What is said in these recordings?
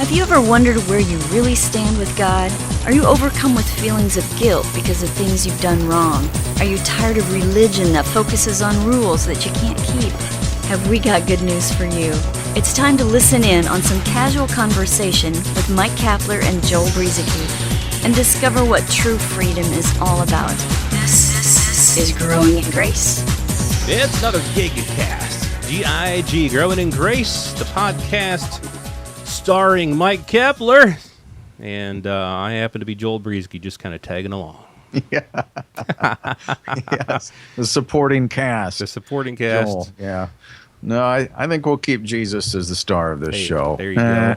Have you ever wondered where you really stand with God? Are you overcome with feelings of guilt because of things you've done wrong? Are you tired of religion that focuses on rules that you can't keep? Have we got good news for you? It's time to listen in on some casual conversation with Mike Kapler and Joel Brieseke and discover what true freedom is all about. This is Growing in Grace. It's another GigCast. G-I-G, Growing in Grace, the podcast starring Mike Kapler, and I happen to be Joel Brieseke, just kind of tagging along. Yeah. Yes. The supporting cast. The supporting cast. Joel. Yeah. No, I think we'll keep Jesus as the star of this show. There you go.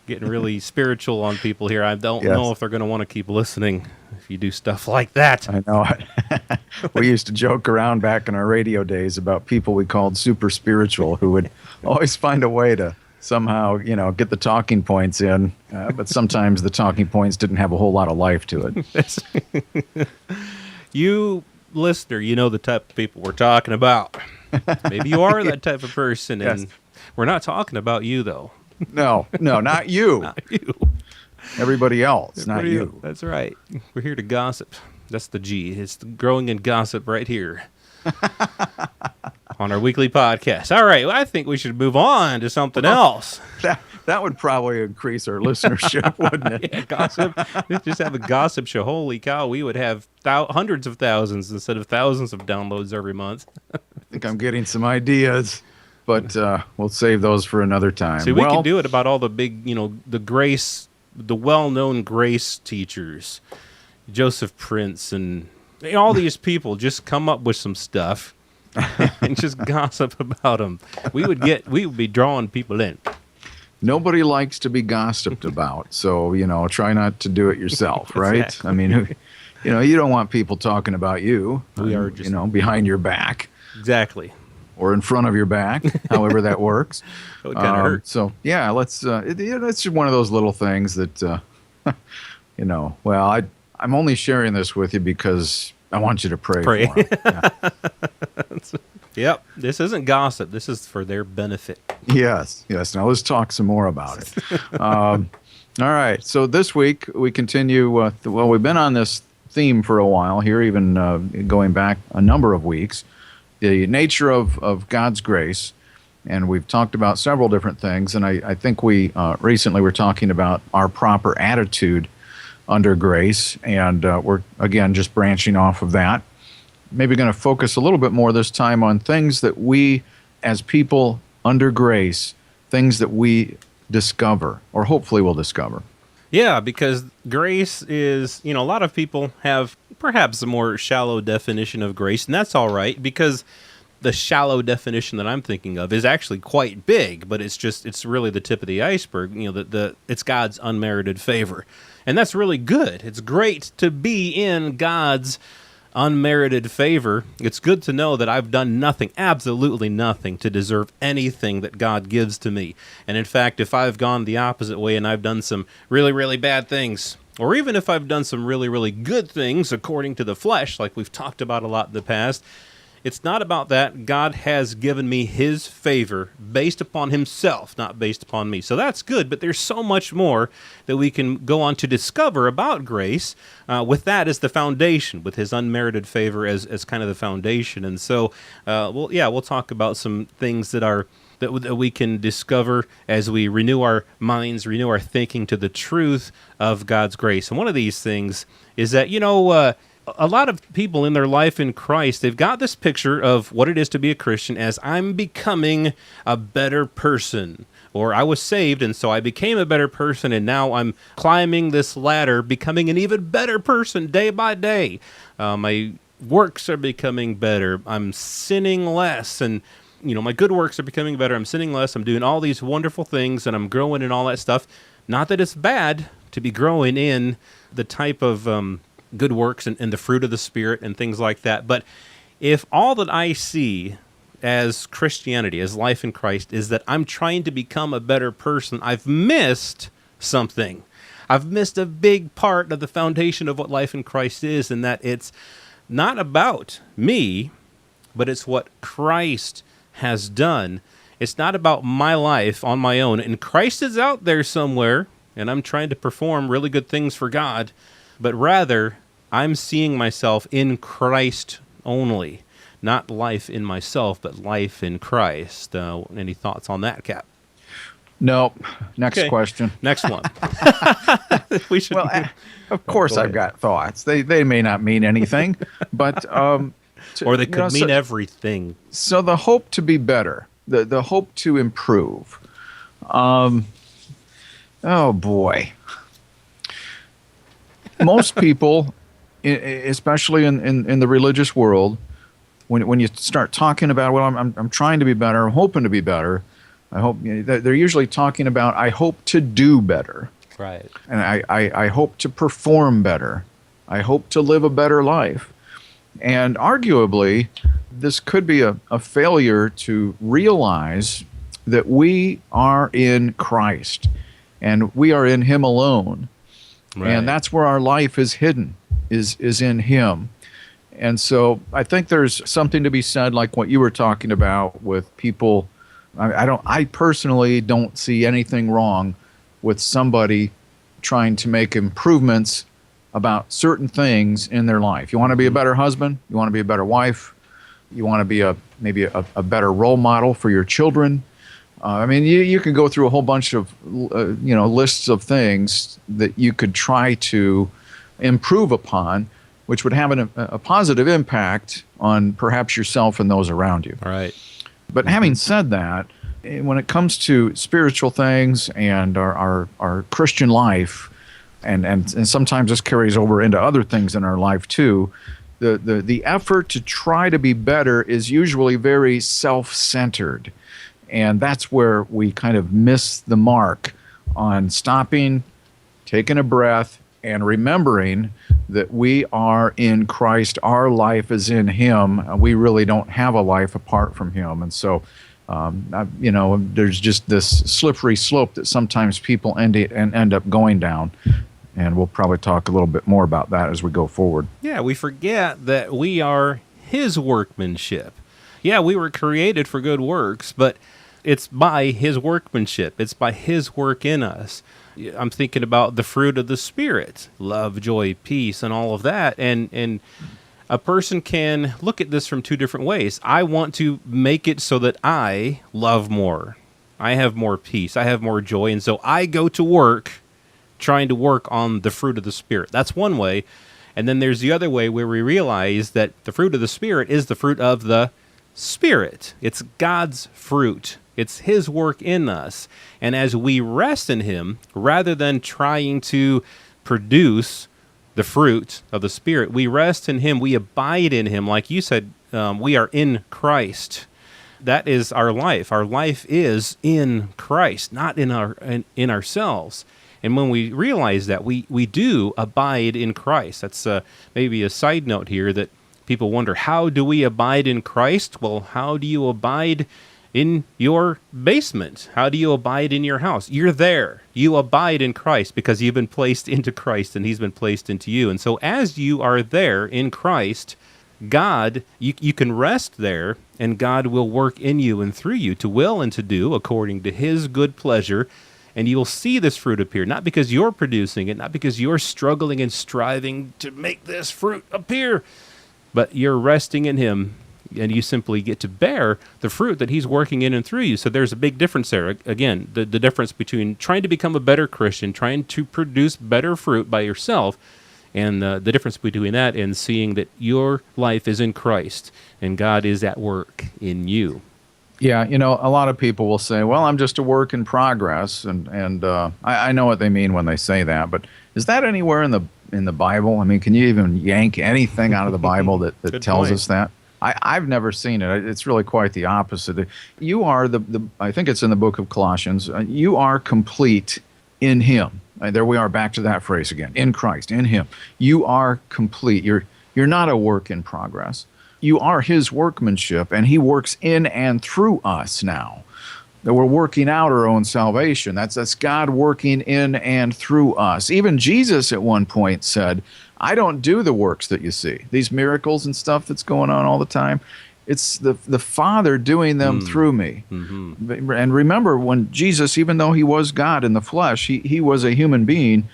Getting really spiritual on people here. I don't know if they're going to want to keep listening if you do stuff like that. I know. We used to joke around back in our radio days about people we called super spiritual who would always find a way to somehow, get the talking points in. But sometimes the talking points didn't have a whole lot of life to it. You, listener, you know the type of people we're talking about. Maybe you are that type of person, and we're not talking about you, though. No, not you. Not you. Everybody else, not you. That's right. We're here to gossip. That's the G. It's the growing in gossip right here on our weekly podcast. All right, well, I think we should move on to something else. That would probably increase our listenership, wouldn't it? Yeah, gossip. Just have a gossip show. Holy cow, we would have hundreds of thousands instead of thousands of downloads every month. I think I'm getting some ideas. But we'll save those for another time. See, we can do it about all the big, the well-known grace teachers, Joseph Prince, and all these people. Just come up with some stuff and just gossip about them. We would be drawing people in. Nobody likes to be gossiped about, so try not to do it yourself, right? Exactly. I mean, you don't want people talking about you. We are just behind your back. Exactly. Or in front of your back, however that works. It would kind of hurt. So, yeah, let's. It's just one of those little things that, Well, I'm only sharing this with you because I want you to pray. For them. Yeah. Yep. This isn't gossip. This is for their benefit. Yes. Now let's talk some more about it. All right. So this week we continue. We've been on this theme for a while here, even going back a number of weeks. The nature of God's grace, and we've talked about several different things, and I think we recently were talking about our proper attitude under grace, and we're, again, just branching off of that. Maybe going to focus a little bit more this time on things that we, as people under grace, things that we discover, or hopefully will discover. Yeah, because grace is, a lot of people have perhaps a more shallow definition of grace, and that's all right, because the shallow definition that I'm thinking of is actually quite big, but it's really the tip of the iceberg. It's God's unmerited favor, and that's really good. It's great to be in God's unmerited favor. It's good to know that I've done nothing, absolutely nothing, to deserve anything that God gives to me. And in fact, if I've gone the opposite way and I've done some really, really bad things, or even if I've done some really, really good things according to the flesh, like we've talked about a lot in the past, it's not about that. God has given me His favor based upon Himself, not based upon me. So that's good, but there's so much more that we can go on to discover about grace with that as the foundation, with His unmerited favor as kind of the foundation. And so, we'll talk about some things that we can discover as we renew our minds, renew our thinking to the truth of God's grace. And one of these things is that, a lot of people in their life in Christ, they've got this picture of what it is to be a Christian as I'm becoming a better person, or I was saved and so I became a better person and now I'm climbing this ladder, becoming an even better person day by day. My works are becoming better. I'm sinning less, and my good works are becoming better. I'm sinning less. I'm doing all these wonderful things and I'm growing in all that stuff. Not that it's bad to be growing in the type of good works and the fruit of the Spirit and things like that. But if all that I see as Christianity, as life in Christ, is that I'm trying to become a better person, I've missed something. I've missed a big part of the foundation of what life in Christ is, and that it's not about me, but it's what Christ has done. It's not about my life on my own. And Christ is out there somewhere, and I'm trying to perform really good things for God. But rather, I'm seeing myself in Christ only. Not life in myself, but life in Christ. Any thoughts on that, Cap? Nope. Next Okay. question. Next one. We should. Well, of course go I've ahead. got thoughts. They may not mean anything, but Or they could mean everything. So the hope to be better, the hope to improve. Oh boy. Most people, especially in the religious world, when you start talking about, well, I'm trying to be better, I'm hoping to be better, I hope, they're usually talking about, I hope to do better. Right. And I hope to perform better. I hope to live a better life. And arguably, this could be a failure to realize that we are in Christ and we are in Him alone. Right. And that's where our life is hidden, is in Him. And so I think there's something to be said, like what you were talking about with people. I personally don't see anything wrong with somebody trying to make improvements about certain things in their life. You want to be a better husband, you want to be a better wife, you want to be maybe a better role model for your children. I mean, you can go through a whole bunch of lists of things that you could try to improve upon, which would have a positive impact on perhaps yourself and those around you. All right. But having said that, when it comes to spiritual things and our Christian life, and sometimes this carries over into other things in our life too, the effort to try to be better is usually very self-centered. And that's where we kind of miss the mark on stopping, taking a breath, and remembering that we are in Christ. Our life is in Him. We really don't have a life apart from Him. And so, there's just this slippery slope that sometimes people end up going down. And we'll probably talk a little bit more about that as we go forward. Yeah, we forget that we are His workmanship. Yeah, we were created for good works, but it's by His workmanship. It's by His work in us. I'm thinking about the fruit of the Spirit, love, joy, peace, and all of that. And a person can look at this from two different ways. I want to make it so that I love more. I have more peace. I have more joy. And so I go to work trying to work on the fruit of the Spirit. That's one way. And then there's the other way where we realize that the fruit of the Spirit is the fruit of the Spirit. It's God's fruit. It's His work in us. And as we rest in Him, rather than trying to produce the fruit of the Spirit, we rest in Him. We abide in Him. Like you said, we are in Christ. That is our life. Our life is in Christ, not in ourselves. And when we realize that, we do abide in Christ. That's maybe a side note here that people wonder, how do we abide in Christ? Well, how do you abide in your basement? How do you abide in your house? You're there. You abide in Christ because you've been placed into Christ and He's been placed into you. And so as you are there in Christ, God, you can rest there, and God will work in you and through you to will and to do according to His good pleasure. And you will see this fruit appear, not because you're producing it, not because you're struggling and striving to make this fruit appear, but you're resting in Him, and you simply get to bear the fruit that He's working in and through you. So there's a big difference there. Again, the difference between trying to become a better Christian, trying to produce better fruit by yourself, and the difference between that and seeing that your life is in Christ and God is at work in you. Yeah, a lot of people will say, well, I'm just a work in progress, and I know what they mean when they say that, but is that anywhere in the Bible? I mean, can you even yank anything out of the Bible that tells us that? I've never seen it. It's really quite the opposite. You are I think it's in the book of Colossians, you are complete in Him. There we are, back to that phrase again, in Christ, in Him. You are complete. You're not a work in progress. You are His workmanship, and He works in and through us now. That we're working out our own salvation. That's God working in and through us. Even Jesus at one point said, I don't do the works that you see. These miracles and stuff that's going on all the time. It's the Father doing them through me. And remember, when Jesus, even though he was God in the flesh, he was a human being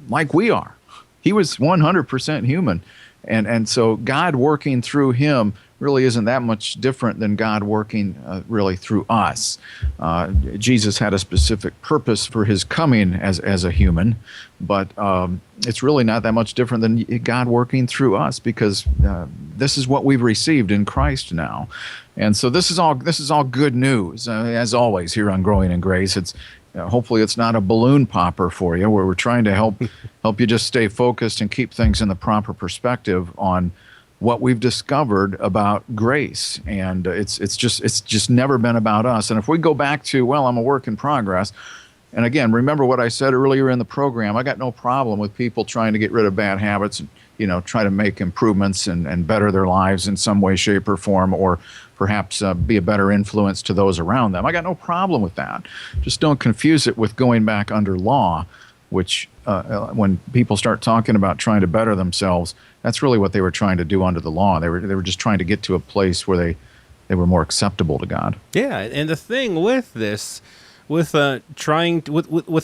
like we are. He was 100% human. And so God working through him really isn't that much different than God working really through us. Jesus had a specific purpose for his coming as a human, but it's really not that much different than God working through us, because this is what we've received in Christ now. And so this is all good news. As always here on Growing in Grace, it's hopefully it's not a balloon popper for you, where we're trying to help you just stay focused and keep things in the proper perspective on what we've discovered about grace. And it's just never been about us. And if we go back to, well, I'm a work in progress, and again, remember what I said earlier in the program, I got no problem with people trying to get rid of bad habits and try to make improvements and better their lives in some way, shape, or form, or perhaps be a better influence to those around them. I got no problem with that. Just don't confuse it with going back under law, which when people start talking about trying to better themselves, that's really what they were trying to do under the law. They were just trying to get to a place where they were more acceptable to God. Yeah, and the thing with this, with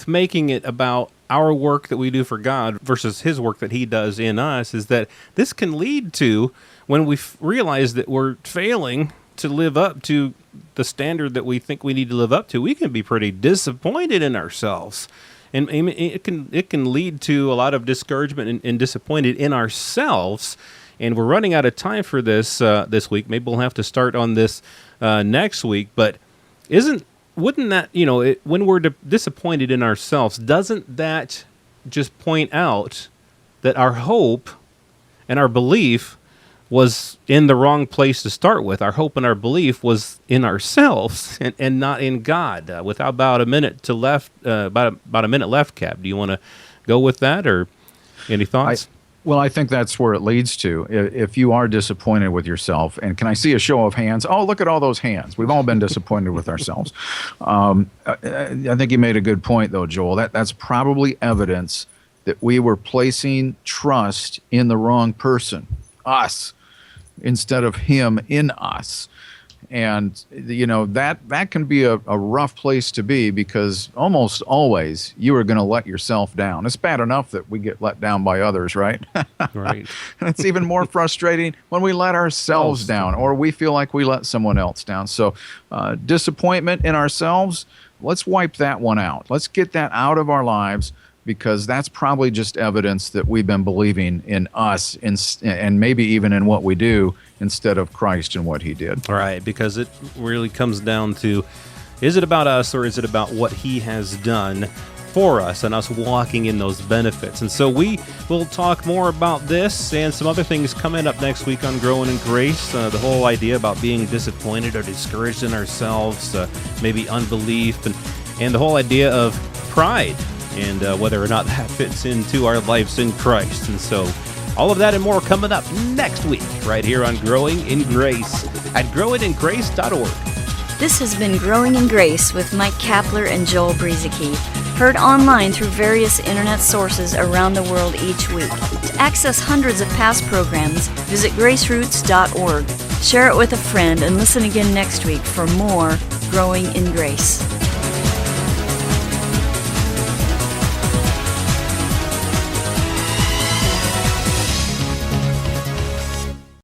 making it about our work that we do for God versus his work that he does in us, is that this can lead to, when we realize that we're failing to live up to the standard that we think we need to live up to, we can be pretty disappointed in ourselves. And it can lead to a lot of discouragement and disappointed in ourselves. And we're running out of time for this this week. Maybe we'll have to start on this next week. But wouldn't that, when we're disappointed in ourselves, doesn't that just point out that our hope and our belief was in the wrong place to start with? Our hope and our belief was in ourselves and not in God. With about a minute left, Cap, do you want to go with that, or any thoughts? Well, I think that's where it leads to. If you are disappointed with yourself, and can I see a show of hands? Oh, look at all those hands. We've all been disappointed with ourselves. I think you made a good point, though, Joel. That's probably evidence that we were placing trust in the wrong person, us, instead of him in us. And, that can be a rough place to be, because almost always you are going to let yourself down. It's bad enough that we get let down by others, right? Right. And it's even more frustrating when we let ourselves down, or we feel like we let someone else down. So disappointment in ourselves, let's wipe that one out. Let's get that out of our lives, because that's probably just evidence that we've been believing in us and maybe even in what we do instead of Christ and what he did. Right, because it really comes down to, is it about us, or is it about what he has done for us and us walking in those benefits? And so we will talk more about this and some other things coming up next week on Growing in Grace. The whole idea about being disappointed or discouraged in ourselves, maybe unbelief, and the whole idea of pride, and whether or not that fits into our lives in Christ. And so all of that and more coming up next week right here on Growing in Grace at growingingrace.org. This has been Growing in Grace with Mike Kapler and Joel Brizicki, heard online through various internet sources around the world each week. To access hundreds of past programs, visit graceroots.org. Share it with a friend and listen again next week for more Growing in Grace.